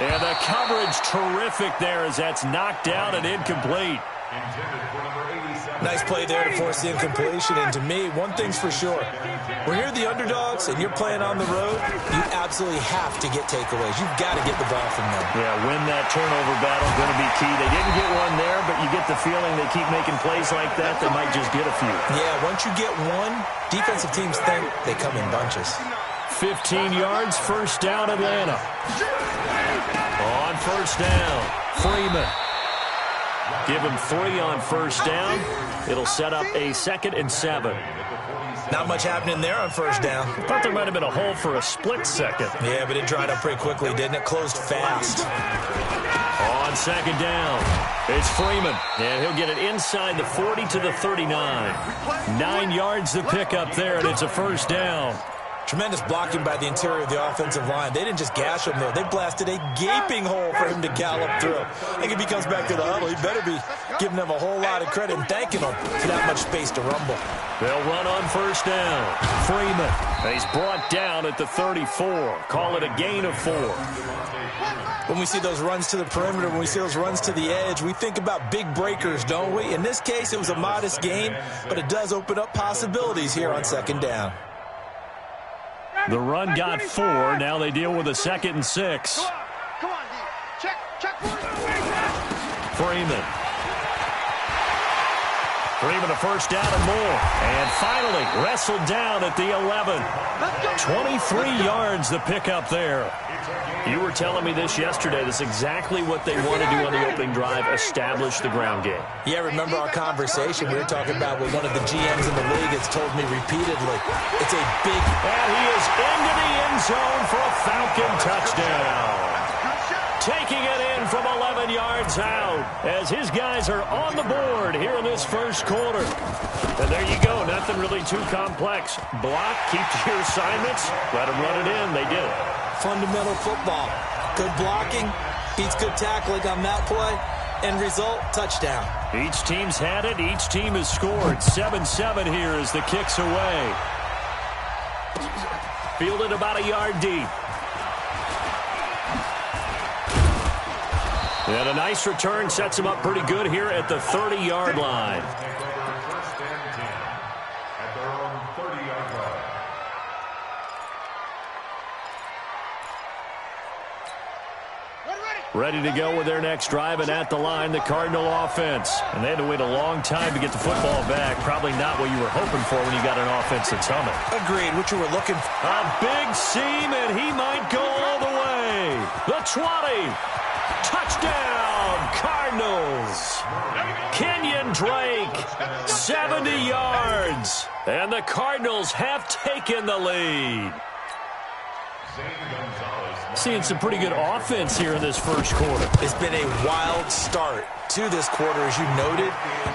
And the coverage terrific there as that's knocked down and incomplete. Nice play there to force the incompletion. And to me, one thing's for sure. When you're the underdogs and you're playing on the road, you absolutely have to get takeaways. You've got to get the ball from them. Yeah, win that turnover battle, going to be key. They didn't get one there, but you get the feeling they keep making plays like that, they might just get a few. Yeah, once you get one, defensive teams think they come in bunches. 15 yards, first down, Atlanta. On first down, Freeman. Give him 3 on first down. It'll set up a 2nd and 7. Not much happening there on first down. I thought there might have been a hole for a split second. Yeah, but it dried up pretty quickly, didn't it? Closed fast. On 2nd down, it's Freeman. And he'll get it inside the 40 to the 39. 9 yards to pick up there, and it's a first down. Tremendous blocking by the interior of the offensive line. They didn't just gash him there. They blasted a gaping hole for him to gallop through. I think if he comes back to the huddle, he better be giving them a whole lot of credit and thanking them for that much space to rumble. They'll run on first down. Freeman. He's brought down at the 34. Call it a gain of 4. When we see those runs to the perimeter, when we see those runs to the edge, we think about big breakers, don't we? In this case, it was a modest gain, but it does open up possibilities here on 2nd down. The run got 4. Now they deal with a 2nd and 6. Come on, D. Check. Freeman. Freeman a first down and more. And finally wrestled down at the 11. 23 yards the pickup there. You were telling me this yesterday. This is exactly what they want to do on the opening drive, establish the ground game. Yeah, remember our conversation we were talking about with one of the GMs in the league has told me repeatedly. It's a big... And he is into the end zone for a Falcon touchdown. Taking it in from 11 yards out as his guys are on the board here in this first quarter. And there you go. Nothing really too complex. Block, keep to your assignments, let them run it in. They did it. Fundamental football. Good blocking, beats good tackling on that play, and result, touchdown. Each team's had it. Each team has scored. 7-7 here as the kick's away. Fielded about a yard deep. And a nice return sets him up pretty good here at the 30-yard line. Ready to go with their next drive, and at the line, the Cardinal offense. And they had to wait a long time to get the football back. Probably not what you were hoping for when you got an offense that's humming. Agreed, what you were looking for. A big seam, and he might go all the way. The 20. Touchdown, Cardinals. Kenyon Drake, 70 yards. And the Cardinals have taken the lead. Seeing some pretty good offense here in this first quarter. It's been a wild start to this quarter, as you noted.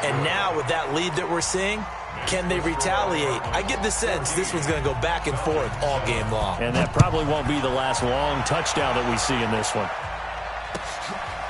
And now with that lead that we're seeing, can they retaliate? I get the sense this one's going to go back and forth all game long. And that probably won't be the last long touchdown that we see in this one.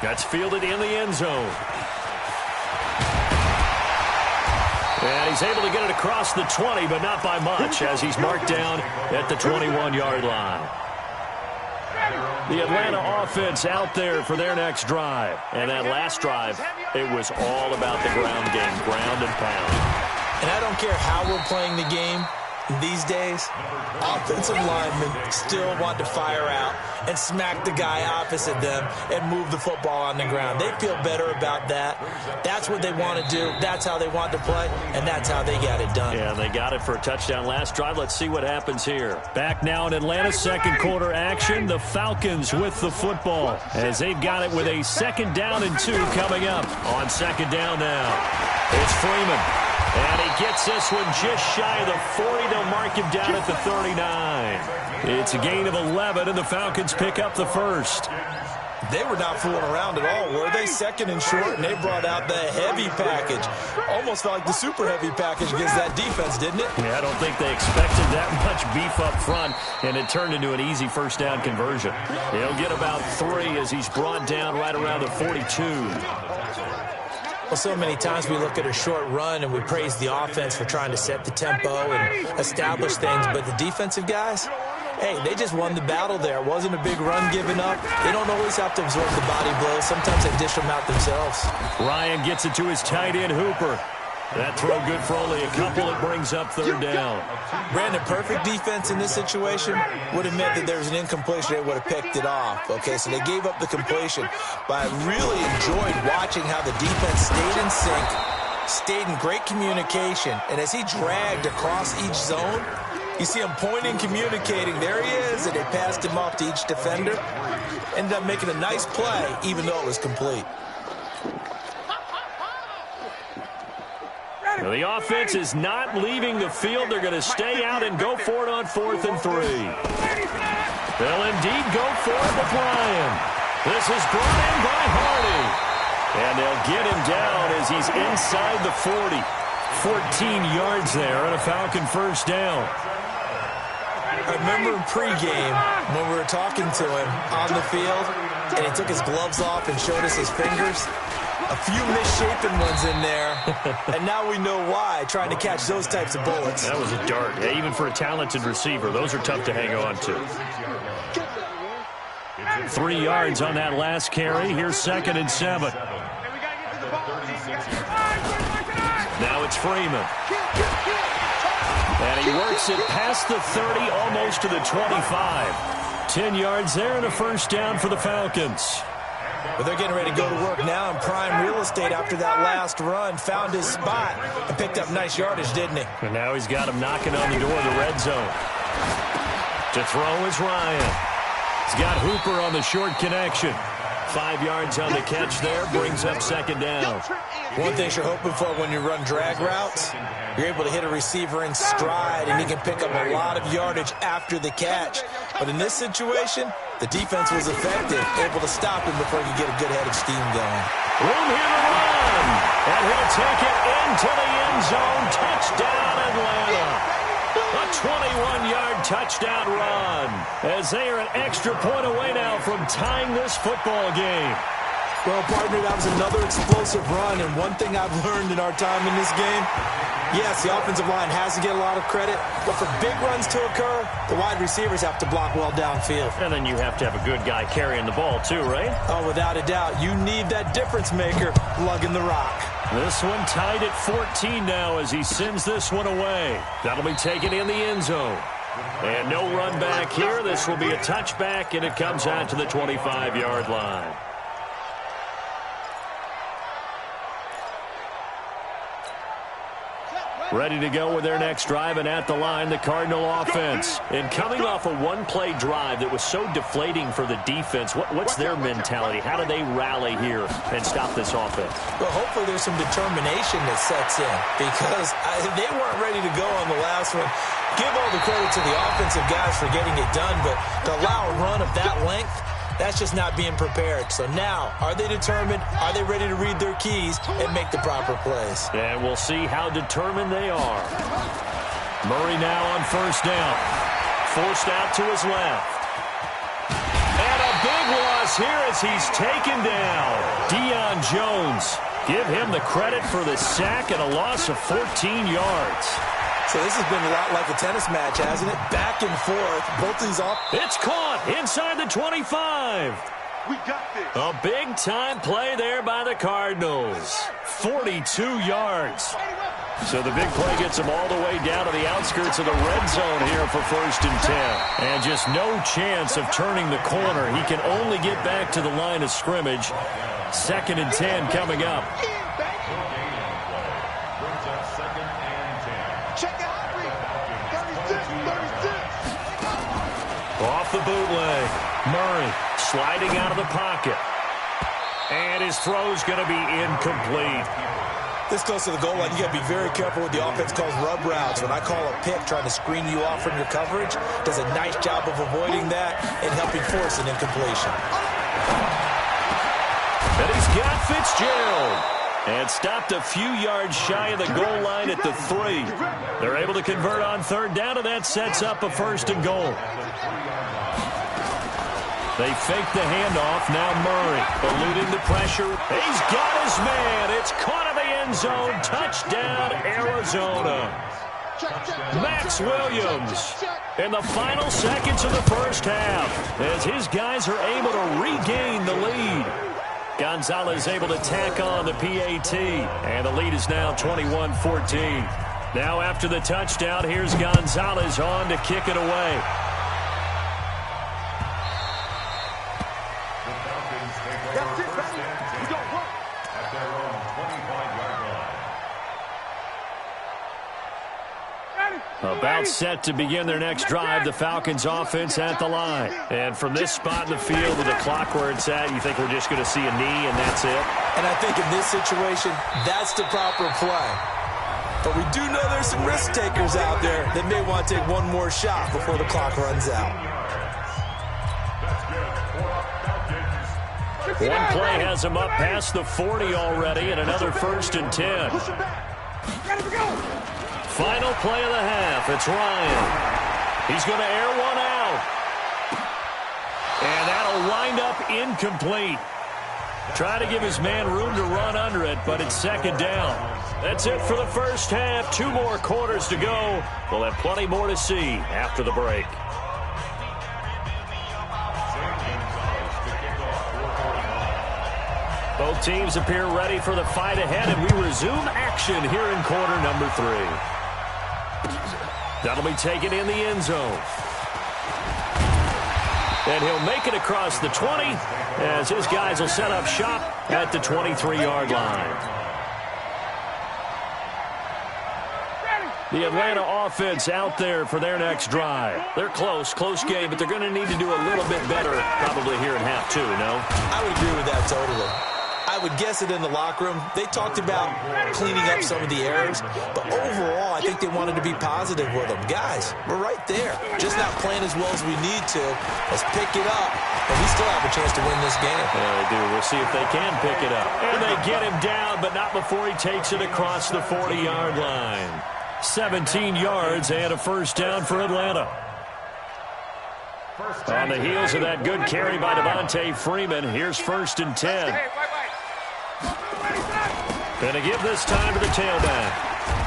That's fielded in the end zone. And he's able to get it across the 20, but not by much, as he's marked down at the 21-yard line. The Atlanta offense out there for their next drive. And that last drive, it was all about the ground game, ground and pound. And I don't care how we're playing the game these days, offensive linemen still want to fire out and smack the guy opposite them and move the football on the ground. They feel better about that. That's what they want to do. That's how they want to play, and that's how they got it done. Yeah, they got it for a touchdown last drive. Let's see what happens here. Back now in Atlanta, second quarter action. The Falcons with the football as they've got it with a 2nd down and 2 coming up. On 2nd down now, it's Freeman. And he gets this one just shy of the 40 to mark him down at the 39. It's a gain of 11, and the Falcons pick up the first. They were not fooling around at all, were they? 2nd and short, and they brought out the heavy package. Almost felt like the super heavy package against that defense, didn't it? Yeah, I don't think they expected that much beef up front, and it turned into an easy first down conversion. He'll get about 3 as he's brought down right around the 42. Well, so many times we look at a short run and we praise the offense for trying to set the tempo and establish things, but the defensive guys, Hey, they just won the battle there. It wasn't a big run given up. They don't always have to absorb the body blows. Sometimes they dish them out themselves. Ryan gets it to his tight end, Hooper. That throw good for only a couple. It brings up third down. Brandon, perfect defense in this situation would have meant that there was an incompletion. They would have picked it off. Okay, so they gave up the completion. But I really enjoyed watching how the defense stayed in sync, stayed in great communication. And as he dragged across each zone, you see him pointing, communicating. There he is, and they passed him off to each defender. Ended up making a nice play, even though it was complete. Well, the offense is not leaving the field. They're going to stay out and go for it on 4th and 3. They'll indeed go for it with Ryan. This is brought in by Hardy. And they'll get him down as he's inside the 40. 14 yards there and a Falcon first down. I remember in pregame when we were talking to him on the field, and he took his gloves off and showed us his fingers. A few misshapen ones in there, and now we know why, trying to catch those types of bullets. That was a dart. Yeah, even for a talented receiver, those are tough to hang on to. 3 yards on that last carry. Here's 2nd and 7. Now it's Freeman. And he works it past the 30, almost to the 25. 10 yards there and a first down for the Falcons. But they're getting ready to go to work now in prime real estate after that last run. Found his spot and picked up nice yardage, didn't he? And now he's got him knocking on the door of the red zone. To throw is Ryan. He's got Hooper on the short connection. 5 yards on the catch there, brings up 2nd down. One thing you're hoping for when you run drag routes, you're able to hit a receiver in stride, and he can pick up a lot of yardage after the catch. But in this situation, the defense was effective, able to stop him before he could get a good head of steam going. Room here to run, and he'll take it into the end zone. Touchdown, Atlanta. A 21-yard touchdown run, as they are an extra point away now from tying this football game. Well, partner, that was another explosive run, and one thing I've learned in our time in this game, yes, the offensive line has to get a lot of credit, but for big runs to occur, the wide receivers have to block well downfield. And then you have to have a good guy carrying the ball too, right? Oh, without a doubt. You need that difference maker lugging the rock. This one tied at 14 now as he sends this one away. That'll be taken in the end zone. And no run back here. This will be a touchback, and it comes out to the 25-yard line. Ready to go with their next drive, and at the line, the Cardinal offense. And coming off a one-play drive that was so deflating for the defense, what's their mentality? How do they rally here and stop this offense? Well, hopefully there's some determination that sets in, because they weren't ready to go on the last one. Give all the credit to the offensive guys for getting it done, but to allow a run of that length, that's just not being prepared. So now, are they determined? Are they ready to read their keys and make the proper plays? And we'll see how determined they are. Murray now on first down. Forced out to his left. And a big loss here as he's taken down. Deion Jones. Give him the credit for the sack and a loss of 14 yards. So this has been a lot like a tennis match, hasn't it? Back and forth. Both these off. It's caught inside the 25. We got this. A big-time play there by the Cardinals. 42 yards. So the big play gets him all the way down to the outskirts of the red zone here for 1st and 10. And just no chance of turning the corner. He can only get back to the line of scrimmage. 2nd and 10 coming up. Off the bootleg. Murray sliding out of the pocket. And his throw's going to be incomplete. This close to the goal line, you got to be very careful with the offense calls rub routes. When I call a pick trying to screen you off from your coverage, does a nice job of avoiding that and helping force an incompletion. And he's got Fitzgerald. And stopped a few yards shy of the goal line at the 3. They're able to convert on 3rd down, and that sets up a 1st and goal. They fake the handoff. Now Murray eluding the pressure. He's got his man. It's caught in the end zone. Touchdown, Arizona. Max Williams in the final seconds of the first half as his guys are able to regain the lead. Gonzalez able to tack on the PAT, and the lead is now 21-14. Now after the touchdown, here's Gonzalez on to kick it away. About set to begin their next drive, the Falcons offense at the line. And from this spot in the field with the clock where it's at, you think we're just going to see a knee and that's it? And I think in this situation, that's the proper play. But we do know there's some risk takers out there that may want to take one more shot before the clock runs out. One play has him up past the 40 already, and another 1st and 10. Final play of the half. It's Ryan. He's going to air one out. And that'll wind up incomplete. Try to give his man room to run under it, but it's 2nd down. That's it for the first half. 2 more quarters to go. We'll have plenty more to see after the break. Both teams appear ready for the fight ahead, and we resume action here in quarter number 3. That'll be taken in the end zone. And he'll make it across the 20 as his guys will set up shop at the 23-yard line. The Atlanta offense out there for their next drive. They're close game, but they're going to need to do a little bit better probably here in half 2, no? I would agree with that totally. I would guess it in the locker room. They talked about cleaning up some of the errors, but overall, I think they wanted to be positive with them. Guys, we're right there. Just not playing as well as we need to. Let's pick it up, and we still have a chance to win this game. Yeah, they do. We'll see if they can pick it up. And they get him down, but not before he takes it across the 40-yard line. 17 yards and a 1st down for Atlanta. On the heels of that good carry by Devontae Freeman, here's 1st and 10. Going to give this time to the tailback.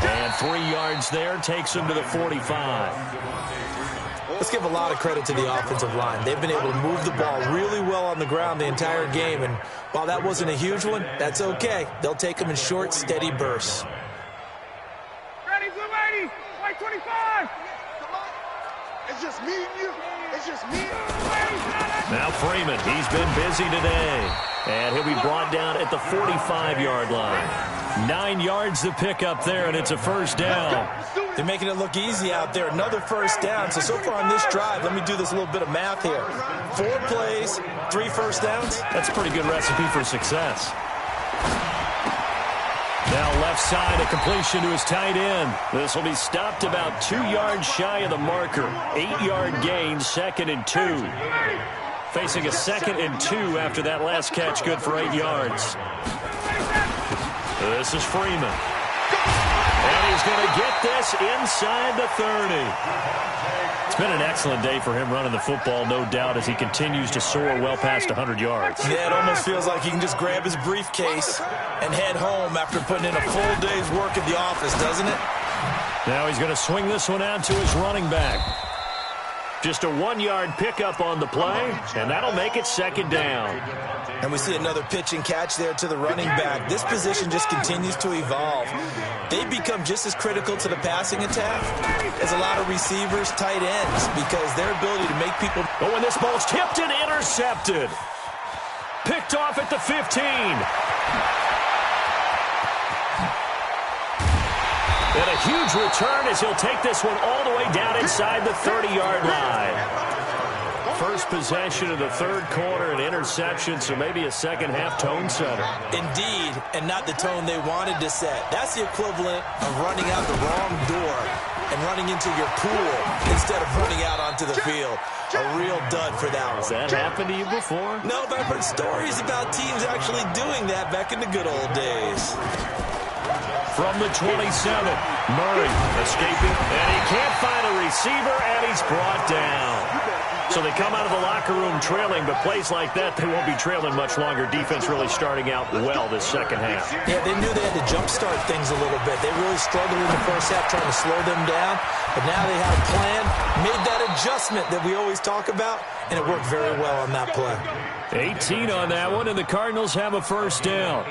And 3 yards there takes him to the 45. Let's give a lot of credit to the offensive line. They've been able to move the ball really well on the ground the entire game. And while that wasn't a huge one, that's okay. They'll take them in short, steady bursts. Ready, blue lady, white 25. It's just me and you. It's just me. Now Freeman, he's been busy today. And he'll be brought down at the 45-yard line. 9 yards to pick up there, and it's a 1st down. They're making it look easy out there. Another 1st down. So far on this drive, let me do this little bit of math here. 4 plays, 3 1st downs. That's a pretty good recipe for success. Now left side, a completion to his tight end. This will be stopped about 2 yards shy of the marker. 8-yard gain, 2nd and 2. Facing a 2nd and 2 after that last catch, good for 8 yards. This is Freeman. And he's going to get this inside the 30. It's been an excellent day for him running the football, no doubt, as he continues to soar well past 100 yards. Yeah, it almost feels like he can just grab his briefcase and head home after putting in a full day's work at the office, doesn't it? Now he's going to swing this one out to his running back. Just a 1-yard pickup on the play, and that'll make it 2nd down. And we see another pitch and catch there to the running back. This position just continues to evolve. They become just as critical to the passing attack as a lot of receivers, tight ends, because their ability to make people... Oh, and this ball's tipped and intercepted. Picked off at the 15. And a huge return as he'll take this one all the way down inside the 30-yard line. First possession of the 3rd quarter, an interception, so maybe a second-half tone setter. Indeed, and not the tone they wanted to set. That's the equivalent of running out the wrong door and running into your pool instead of running out onto the field. A real dud for that one. Has that happened to you before? No, but I've heard stories about teams actually doing that back in the good old days. From the 27, Murray escaping, and he can't find a receiver, and he's brought down. So they come out of the locker room trailing, but plays like that, they won't be trailing much longer. Defense really starting out well this second half. Yeah, they knew they had to jumpstart things a little bit. They really struggled in the first half trying to slow them down, but now they have a plan, made that adjustment that we always talk about, and it worked very well on that play. 18 on that one, and the Cardinals have a first down.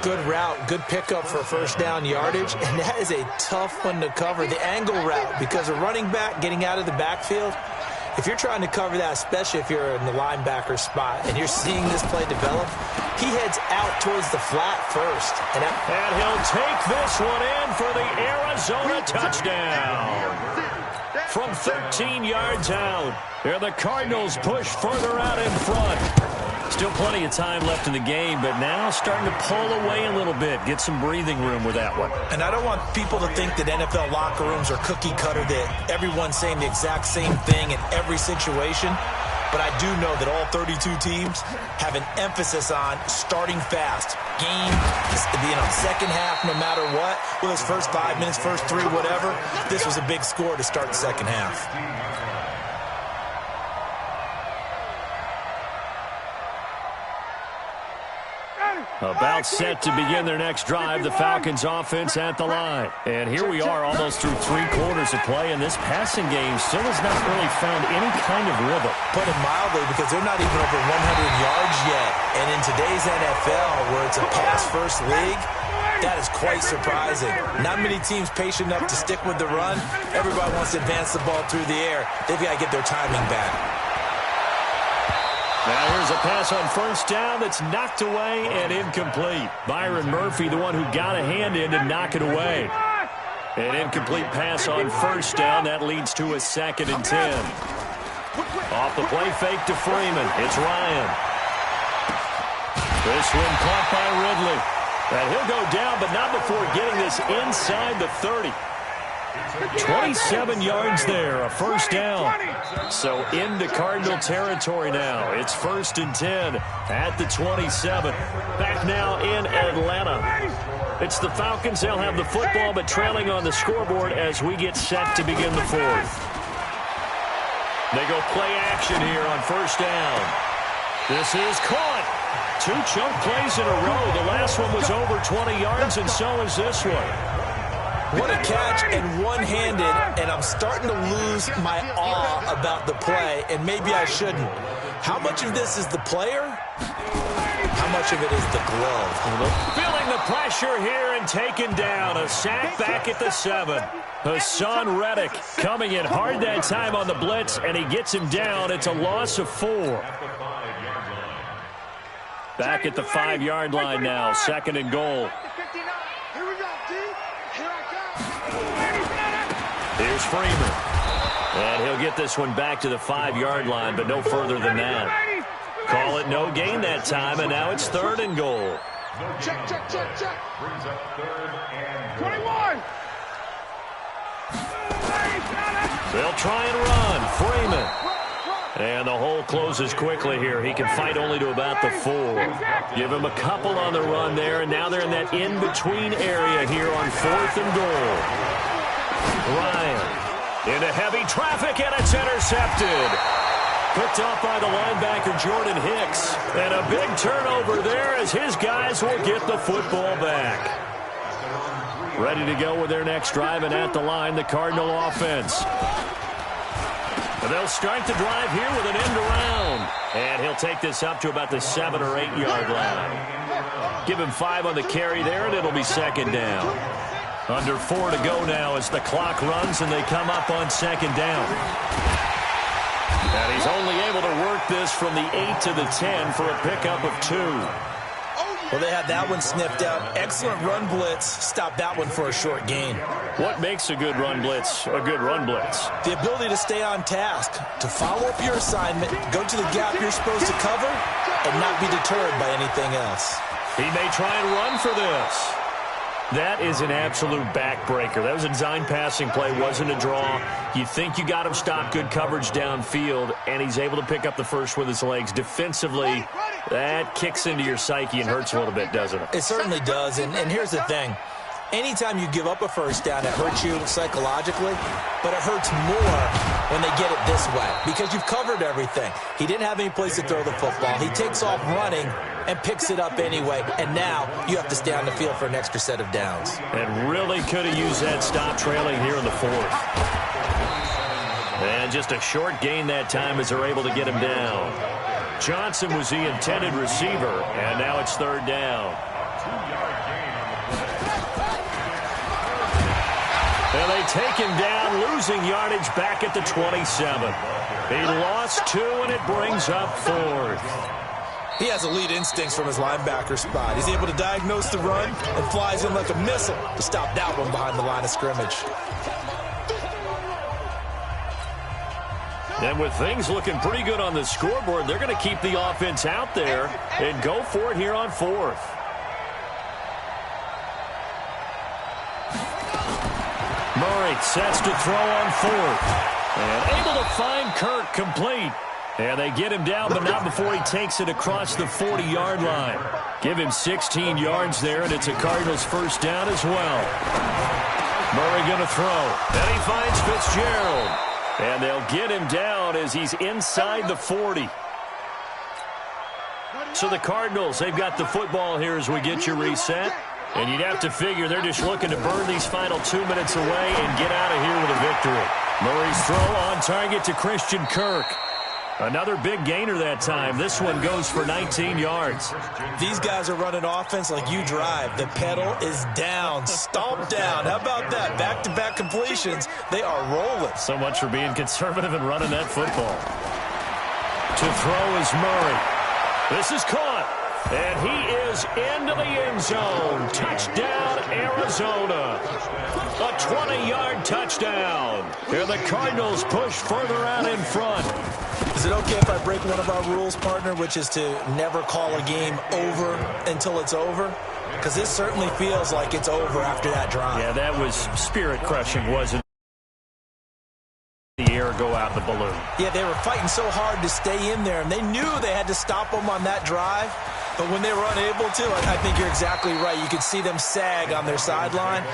Good route, good pickup for first down yardage, and that is a tough one to cover, the angle route, because a running back getting out of the backfield, if you're trying to cover that, especially if you're in the linebacker spot and you're seeing this play develop, he heads out towards the flat first. And he'll take this one in for the Arizona touchdown. From 13 yards out, here the Cardinals push further out in front. Still plenty of time left in the game, but now starting to pull away a little bit. Get some breathing room with that one. And I don't want people to think that NFL locker rooms are cookie cutter, that everyone's saying the exact same thing in every situation. But I do know that all 32 teams have an emphasis on starting fast. Game, second half, no matter what. Whether it's first 5 minutes, first 3, whatever. This was a big score to start the second half. About set to begin their next drive, the Falcons offense at the line. And here we are almost through 3 quarters of play, and this passing game still has not really found any kind of rhythm. Put it mildly, because they're not even over 100 yards yet. And in today's NFL, where it's a pass-first league, that is quite surprising. Not many teams patient enough to stick with the run. Everybody wants to advance the ball through the air. They've got to get their timing back. Now here's a pass on first down that's knocked away and incomplete. Byron Murphy, the one who got a hand in to knock it away. An incomplete pass on first down. That leads to a 2nd and 10. Off the play fake to Freeman. It's Ryan. This one caught by Ridley. And he'll go down, but not before getting this inside the 30. 27 yards there, a first down. So into Cardinal territory now. It's 1st and 10 at the 27. Back now in Atlanta. It's the Falcons. They'll have the football, but trailing on the scoreboard as we get set to begin the 4th. They go play action here on first down. This is caught. 2 chunk plays in a row. The last one was over 20 yards, and so is this one. What a catch, and one-handed, and I'm starting to lose my awe about the play, and maybe I shouldn't. How much of this is the player? How much of it is the glove? Feeling the pressure here and taken down. A sack back at the 7. Hassan Reddick coming in hard that time on the blitz, and he gets him down. It's a loss of 4. Back at the 5-yard line now, 2nd and goal. Here's Freeman. And he'll get this one back to the 5-yard line, but no further than that. Call it no gain that time, and now it's 3rd and goal. Check. 21. They'll try and run. Freeman. And the hole closes quickly here. He can fight only to about the 4. Give him a couple on the run there, and now they're in that in-between area here on 4th and goal. Ryan into heavy traffic, and it's intercepted. Picked up by the linebacker Jordan Hicks. And a big turnover there as his guys will get the football back. Ready to go with their next drive, and at the line, the Cardinal offense. And they'll start the drive here with an end around. And he'll take this up to about the 7 or 8 yard line. Give him 5 on the carry there, and it'll be 2nd down. Under 4 to go now as the clock runs, and they come up on 2nd down. And he's only able to work this from the 8 to the 10 for a pickup of 2. Well, they had that one sniffed out. Excellent run blitz. Stop that one for a short gain. What makes a good run blitz a good run blitz? The ability to stay on task, to follow up your assignment, go to the gap you're supposed to cover, and not be deterred by anything else. He may try and run for this. That is an absolute backbreaker. That was a design passing play, wasn't a draw. You think you got him stopped, good coverage downfield, and he's able to pick up the first with his legs. Defensively, that kicks into your psyche and hurts a little bit, doesn't it? It certainly does, and here's the thing. Anytime you give up a first down, it hurts you psychologically, but it hurts more when they get it this way because you've covered everything. He didn't have any place to throw the football. He takes off running and picks it up anyway, and now you have to stay on the field for an extra set of downs. And really could have used that stop trailing here in the fourth. And just a short gain that time as they're able to get him down. Johnson was the intended receiver, and now it's third down. And they take him down, losing yardage back at the 27. He lost 2, and it brings up fourth. He has elite instincts from his linebacker spot. He's able to diagnose the run and flies in like a missile to stop that one behind the line of scrimmage. And with things looking pretty good on the scoreboard, they're going to keep the offense out there and go for it here on fourth. Murray sets to throw on fourth. And able to find Kirk complete. And they get him down, but not before he takes it across the 40-yard line. Give him 16 yards there, and it's a Cardinals first down as well. Murray going to throw. Then he finds Fitzgerald. And they'll get him down as he's inside the 40. So the Cardinals, they've got the football here as we get you reset. And you'd have to figure they're just looking to burn these final 2 minutes away and get out of here with a victory. Murray's throw on target to Christian Kirk. Another big gainer that time. This one goes for 19 yards. These guys are running offense like you drive. The pedal is down, stomped down. How about that? Back-to-back completions. They are rolling. So much for being conservative and running that football. To throw is Murray. This is caught. And he is into the end zone. Touchdown, Arizona. A 20-yard touchdown. And the Cardinals push further out in front. Is it okay if I break one of our rules, partner, which is to never call a game over until it's over? Because this certainly feels like it's over after that drive. Yeah, that was spirit-crushing, wasn't it? The air go out the balloon. Yeah, they were fighting so hard to stay in there, and they knew they had to stop them on that drive. But when they were unable to, I think you're exactly right. You could see them sag on their sideline.